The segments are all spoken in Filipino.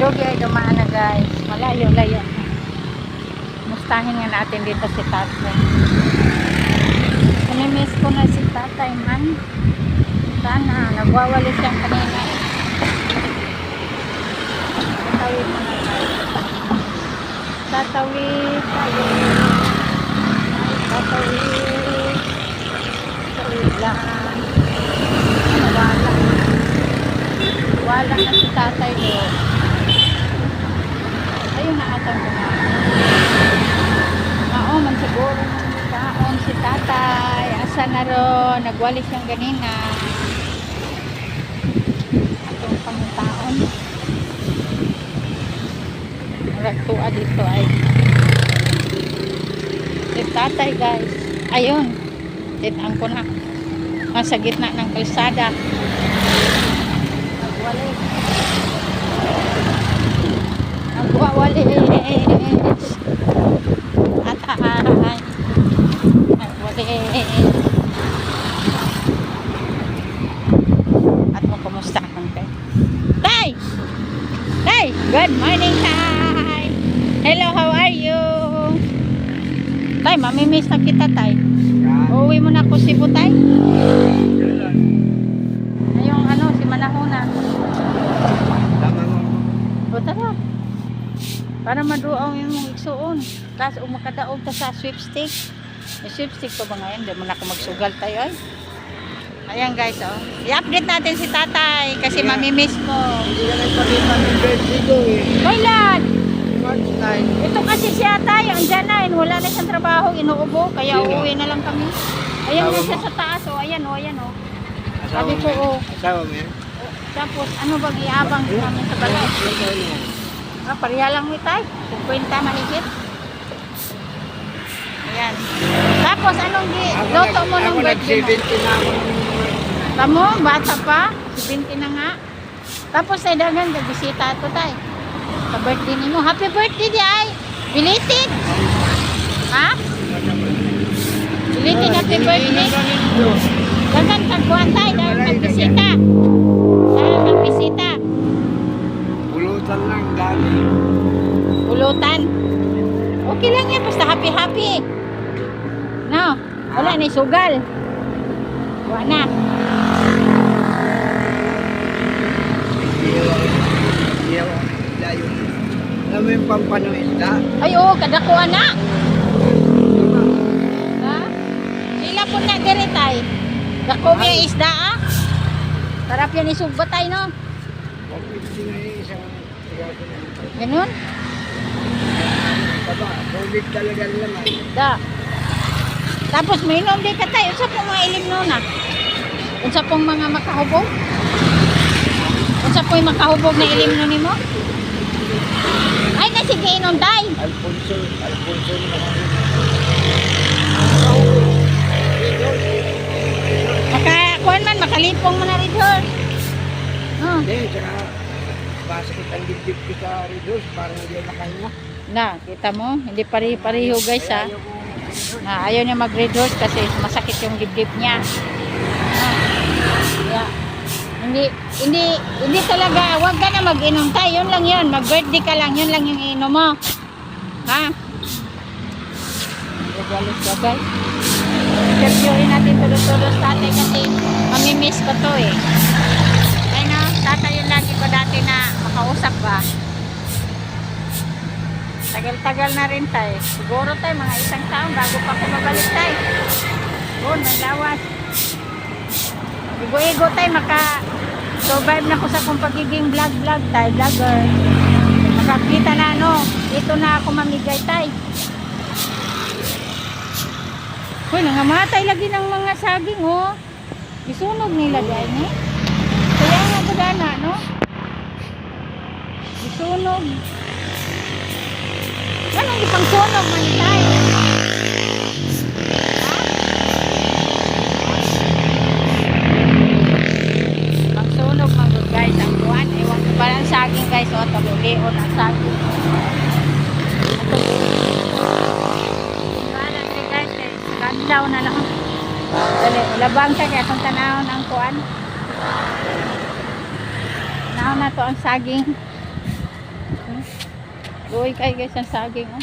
Dogi ay dumaan na guys. Malayo-layo. Mustahin nga natin dito si tatay. Sinimiss ko na si tatay man. Sana. Nagwawali siyang kanina. Tatawid mo na tayo. Tatawid tayo. Tatawid. Tatawid lang. Wala. Wala na si tatay doon. Ayun na atang kumain. Man siguro kaon si tatay. Asa na ron? Nagwali siyang ganina. Atong pangtaon. Ragtua dito ay. Si tatay guys. Ayun. Titang ko na. Nasa gitna ng kalsada. Nagwali. Nagwawali. Atay. Nagwali. At mo kumusta kang tay? Tay! Tay! Good morning, tay! Hello, how are you? Tay, mamimiss na kita, tay. Uuwi mo na ako Cebu, tay? Ayong ano, si Manahona. Tama mo. O, tara. Para maduaw yung igsuon. Kaso makadaog ta sa sweepstick. May sweepstick pa ba ngayon? Hindi mo na ako magsugal tayo ay. Ayan guys, oh. I-update natin si tatay kasi mamimiss mo. Hindi ka nagpakita ng birthday ko eh. Kailan? March 9. Ito kasi siya tayo. Andyan na. Wala na siyang trabaho. Inuubo. Kaya Sino? uuwi na lang kami. Ayan Asawa na siya mo? sa taas. Oh. Ayan oh. Ayan oh. Asawa Sabi mo ko, yan? oh. Asawa mo yan? Tapos ano bang iabang namin sa balay? Ah, pariya lang mo tayo. 50 maligit. Ayan. Tapos anong luto mo ng birthday mo? Ako na ako. Tamo, bata pa. 70 na nga. Tapos ay dagan, bisita ito tayo. Sa birthday ni mo. Happy birthday di ay. Belated. Ha? Belated happy birthday. Dagan kagkuhan tayo. Dahil magbisita. Dahil magbisita. Pulutan lang dali. Pulutan. Okay lang yan. Basta happy-happy. No? Wala na sugal. Wala na. Iyaw. Dayo. Alam mo yung pampano isda? Ay, oo. Kadakuan na. Ha? Sila po na diri tay. Dako mo yung isda ah. Sarap yan isugbatay no. Pag-ibig nga yung isang sigado na ito. Ganun? Baba, tubig talaga naman. Da. Tapos mainom din ka tayo. Unsa pong mga ilim nun ah? Unsa pong mga makahubog? Unsa pong makahubog na ilim nun mo? Ay, sige inom tay. Alfonso naman. Makakuan man, makalipong mo na rin doon. Oh. Hindi, tsaka basakit ang dibdib ko sa redos, parang hindi makahinga. Na, kita mo? Hindi pare-pareho guys ha. Na ayaw niya mag-red horse kasi masakit yung dibdib niya. Yeah. Hindi talaga, wag ka na mag-inom tayo. Yun lang yun. Mag-birthday ka lang. Yun lang yung inom mo. Ha? Galit ka guys. Interviewin natin tulos-tulos tatay kasi mamimiss ko to eh. Ay no, tatay yung lagi ko dati na makausap ba. Tagal-tagal na rin tayo. Siguro tayo mga isang taon bago pa ako mabalik tayo. Oo, naglawas. Igo-igo tayo, maka-survive na ko sa kung pagiging vlog tayo, vlogger. Makakita na ano, dito na ako mamigay tayo. Uy, nangamatay lagi ng mga saging, oh. Isunog nila dahil, eh. Kaya nga gudana, no? Isunog. Anong ipang sunog man tayo? Pagsunog mga guys, ang buwan. Ewan ko ba ng saging guys, o talulion ang saging. Kanlaw na lang. Dali, labang ka kaya kung tanahon ang kuwan. Tanahon na to ang saging. Uy, kay guys ang saging, oh.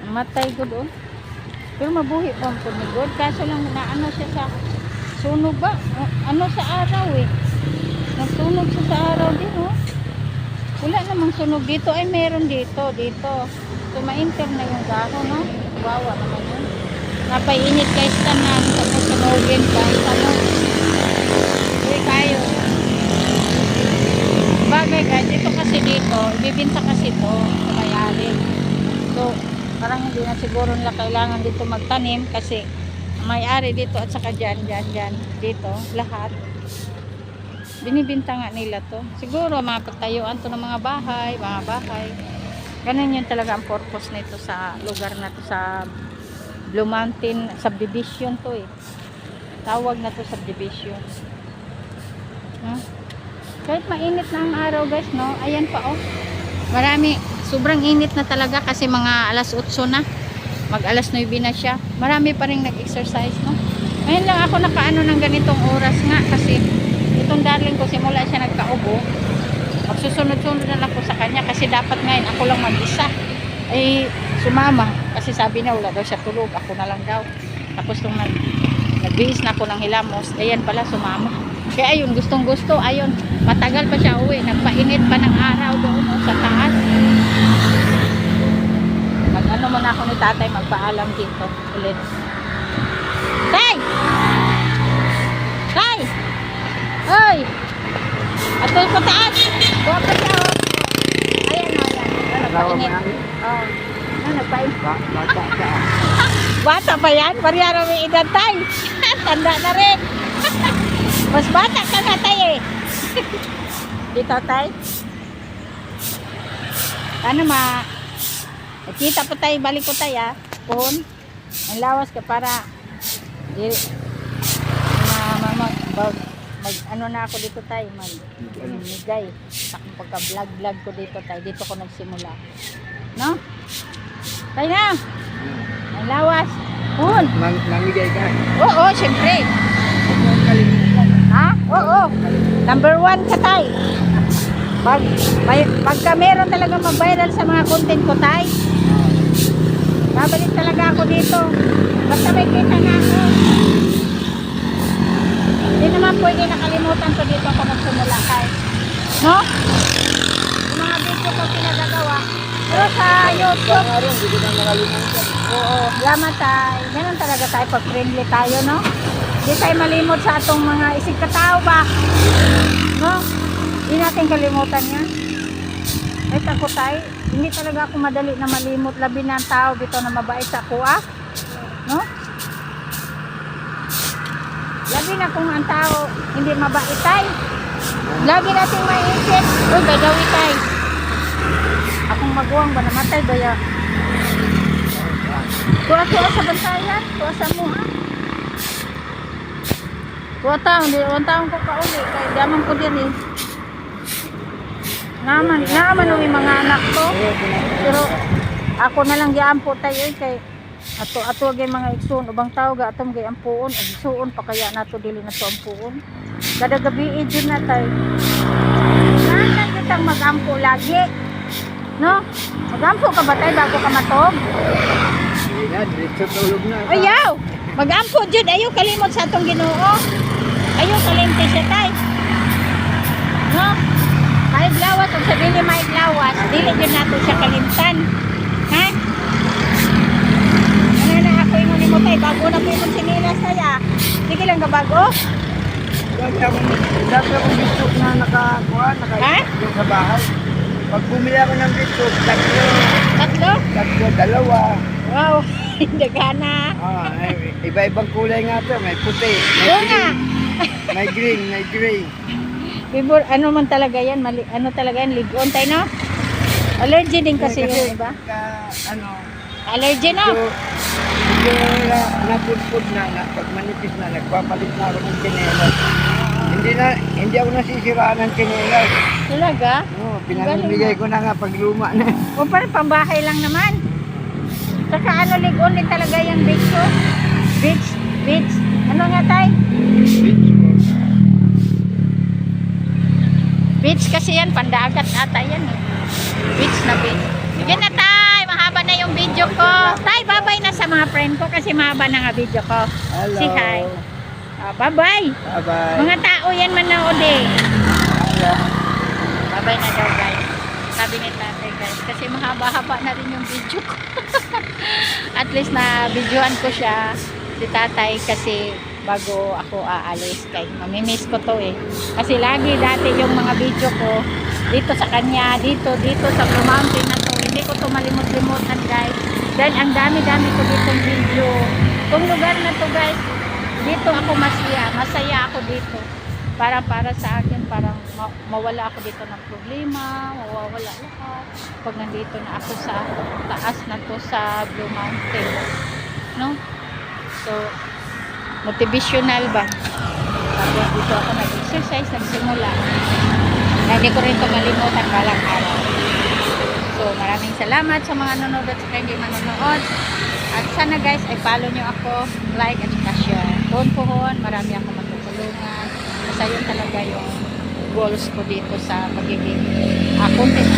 Matay gud, oh. Pero mabuhi pa po ni God. Kaso lang na ano siya sa sunog ba? Ano sa araw eh. Nagsunog siya sa araw din, oh. Wala namang sunog dito. Ay, meron dito. So, ma-enter na yung dahon, no? Wawa naman yun. Napainit guys tanan. Tapos sunogin guys. Ano? Uy, kayo. Bagay guys, ito kasi dito, ibibinta kasi ito sa mayari. So, parang hindi na siguro nila kailangan dito magtanim kasi may-ari dito at saka dyan, dito, lahat. Binibinta nga nila to. Siguro mga pagtayuan to ng mga bahay. Ganun yun talaga ang purpose nito sa lugar na to, sa Blue Mountain subdivision to eh. Tawag na to subdivision. Kahit mainit na ang araw guys, no? Ayan pa, oh. Marami, sobrang init na talaga kasi mga alas 8 na. Mag alas 9 na siya. Marami pa rin nag-exercise, no? Ngayon lang ako nakaano ng ganitong oras nga kasi itong darling ko simula siya nagkaubo. Magsusunod-sunod na lang ko sa kanya kasi dapat ngayon ako lang mag-isa. Ay, sumama. Kasi sabi niya wala daw siya tulog. Ako na lang daw. Tapos nung nagbihis na ako ng hilamos, ayan pala sumama. Kaya ayun, gustong-gusto, ayun, matagal pa siya uwi, nagpainit pa ng araw doon sa taas. Mag-ano muna ako ni tatay, magpaalam dito ulit. Tay! Tay! Hoy! Ato sa taas! Buwa pa siya, oh. Ayan, oh, ayan. Nagpainit. Oh. Nagpainit. Bata siya. Bata pa yan? Pariyaro may edad tay. Tanda na rin. Mas bata ka na tay eh. Dito tay. Ano nakita po tayo, balik ko tayo ah. Pohon. Ang lawas ka para ano na ako dito tayo. Migay. Sa pagka-vlog ko dito tayo. Dito ko nagsimula. No? Tayo na. Ang lawas. Pohon. Namigay ka. Oo, syempre. Ha? Oo. Number 1 ka tay. Pagka meron talaga mag-viral sa mga content ko tay, babalik talaga ako dito. Basta may kita na ako. Hindi naman pwede nakalimutan ko dito ako nagsimula tay. No? Yung mga video ko pinagagawa. Pero sa YouTube. Hindi ko na nakalimutan. Oo. Yaman tayo. Ganun talaga tayo pag friendly tayo, no? Hindi tayo malimot sa atong mga isig katao ba? No? Hindi natin kalimutan yan. Kahit ako tayo, hindi talaga ako madali na malimot. Labi na ang tao dito na mabait sa ako, ah. No? Labi na kung ang tao hindi mabait tayo. Lagi natin maiisip, uy, gagawi tayo. Akong maguwang ba namatay ba ya? Tuwa-tuwa sa bantayan, tuwa sa muha. Tuwa taong ko kauli, kaya daman ko din eh. Naman yung mga anak ko. Pero ako na lang giampo tayo eh, kay ato gay mga igsoon, ubang tao ga atong gay ampuon, igsoon pa kaya nato dili na to ampuon. Kada gabi din na tayo. Naan kitang mag-ampo lagi. No? Mag-ampo ka ba tayo bago ka matog? Hindi na, diretso tulog na. Ayaw! Mag-ampo dyan. Ayaw kalimot sa atong Ginoo. Ayaw kalimti siya tayo. No? Kahit lawas, kung sa dili may lawas, dili dyan nato siya kalimtan. Ha? Ano na ako yung mo tayo, bago na po yung sinilas tayo. Sige lang ka bago? Dati akong bitok na nakakuha, yung sa bahay. Pag bumili ako ng bitok, Tatlo? dalawa. Wow, dagana. Iba-ibang kulay nga to, may puti, Oo nga. may green, may gray. Before, ano man talaga yan, ano talaga yan, ligon tayo, no? Allergy din kasi yun, diba? Allergy, no? Medyo napudpud na, pag manipis na, nagpapalit na ako ng kinelas. Hindi ako nasisiraan ng kinelas. Talaga? Oo, pinamimigay ko na nga pag luma na. O parang pambahay lang naman. Saka ano, ligon din talaga yung beach ko. Beach. Ano nga tayo? Beach. Beach kasi yan, pandagat ata yan eh. Beach na beach. Sige na tay, mahaba na yung video ko. Tay, bye-bye na sa mga friend ko kasi mahaba na nga video ko. Hello. Say hi. Bye-bye. Bye-bye. Mga tao yan manood eh. Hello. Bye-bye na daw guys. Sabi ni tatay guys. Kasi mahaba-haba na rin yung video ko. At least na videoan ko siya. Si tatay kasi bago ako aalis kay mamimiss ko to eh. Kasi lagi dati yung mga video ko dito sa kanya, dito sa Blue Mountain na to. Hindi ko to malimot-limutan guys. Dahil ang dami-dami ko ditong video. Itong lugar na to guys, dito ako masaya ako dito. Para sa akin, parang mawala ako dito ng problema, mawawala lahat. Pag nandito na ako sa taas na to sa Blue Mountain. No? So, motivational ba? Tapos dito ako nag-exercise, nagsimula. Hindi ko rin ito malimutan balang araw. So, maraming salamat sa mga nanonood at sa hindi manonood. At sana guys, ay follow nyo ako, like at saka share. Pohon, marami ako matutulungan. Kasi yun talaga yung goals ko dito sa pagiging content